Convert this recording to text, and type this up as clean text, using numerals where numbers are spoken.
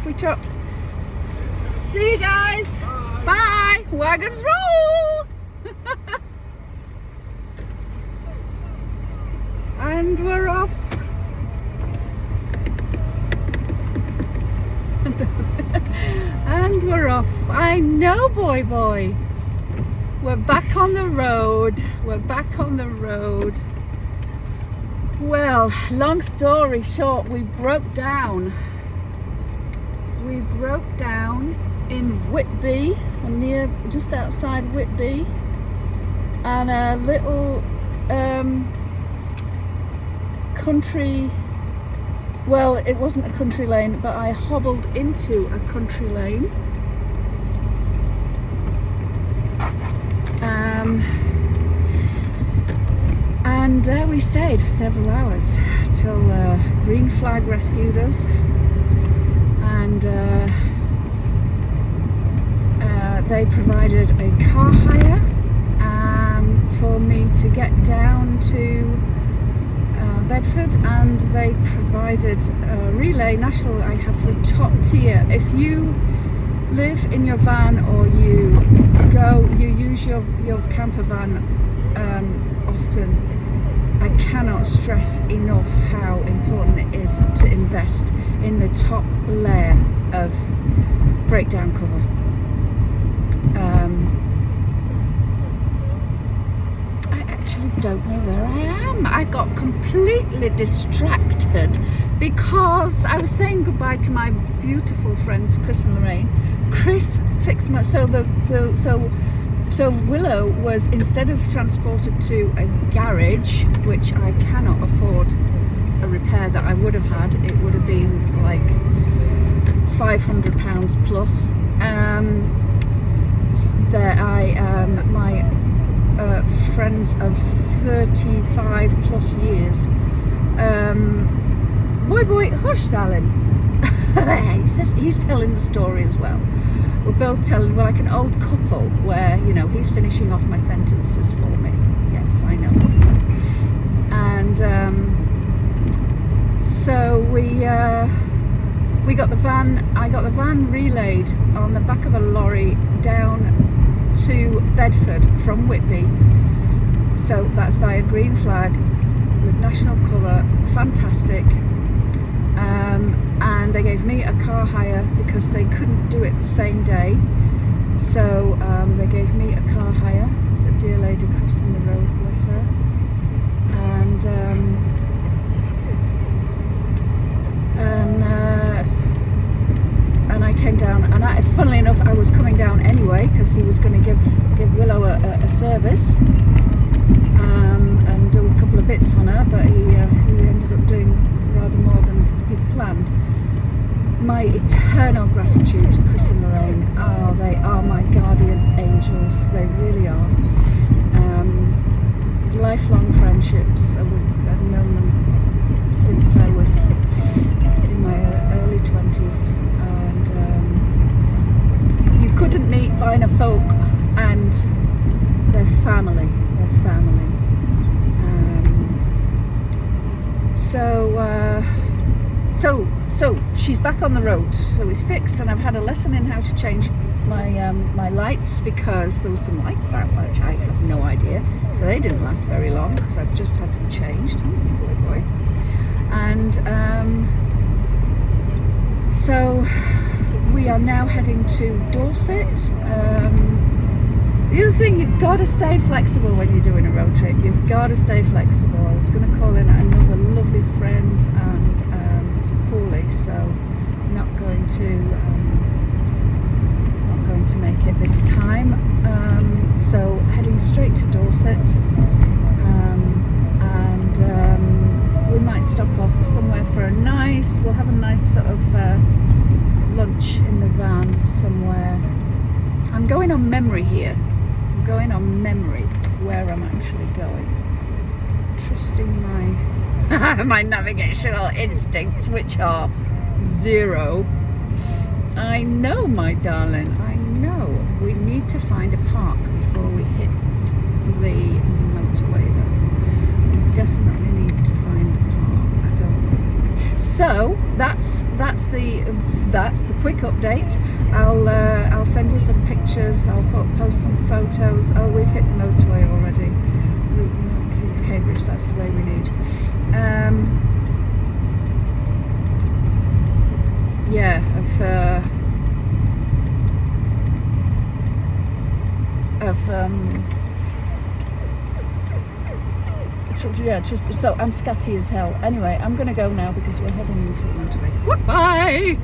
we trot. See you guys. Bye. Wagons roll. And we're off. And we're off. I know, boy. We're back on the road. We're back on the road. Well, long story short, we broke down. We broke down in Whitby, near just outside Whitby, and a little country. Well, it wasn't a country lane, but I hobbled into a country lane. And there we stayed for several hours till Green Flag rescued us, and they provided a car hire for me to get down to Bedford, and they provided a relay national. I have the top tier. If you live in your van or you use your camper van often, I cannot stress enough how important it is to invest in the top layer of breakdown cover. I actually don't know where I am. I got completely distracted because I was saying goodbye to my beautiful friends Chris and Lorraine. Chris fixed my so Willow was, instead of transported to a garage, which I cannot afford a repair that I would have had, it would have been like £500 plus. My friends of 35 plus years. Boy, hush, darling. He's telling the story as well. We're both telling, we're like an old couple where, you know, he's finishing off my sentences for me. Yes, I know. And so we got the van. I got the van relayed on the back of a lorry down to Bedford from Whitby. So that's by a Green Flag with national cover. Fantastic. And they gave me a car hire because they couldn't do it the same day. So they gave me a car hire. There's a dear lady crossing the road, bless her. And I came down, and funnily enough, I was coming down anyway because he was going to give Willow a service and do a couple of bits on her, but he ended up doing rather more than he'd planned. My eternal gratitude to Chris and Lorraine. Oh, they are my guardian angels. They really are. Lifelong friendships. I've known them since I was in my early 20s, and you couldn't meet finer folk, and their family. So she's back on the road, so it's fixed, and I've had a lesson in how to change my lights, because there was some lights out which I have no idea, so they didn't last very long because I've just had them changed. Boy. And so we are now heading to Dorset. The other thing, you've got to stay flexible when you're doing a road trip. You've got to stay flexible. I was going to call in another lovely friend, and it's poorly, so I'm not going to make it this time. So heading straight to Dorset, and we might stop off somewhere for we'll have a nice sort of lunch in the van somewhere. I'm going on memory here. Going on memory where I'm actually going, trusting my navigational instincts, which are zero. I know, my darling, I know. We need to find a park before we hit the motorway, though. We definitely need to find a park. So that's that's the quick update. I'll send you some pictures. I'll post some photos. Oh, we've hit the motorway already. It's Cambridge. That's the way we need. Yeah, so I'm scatty as hell. Anyway, I'm gonna go now because we're heading into the motorway. Bye.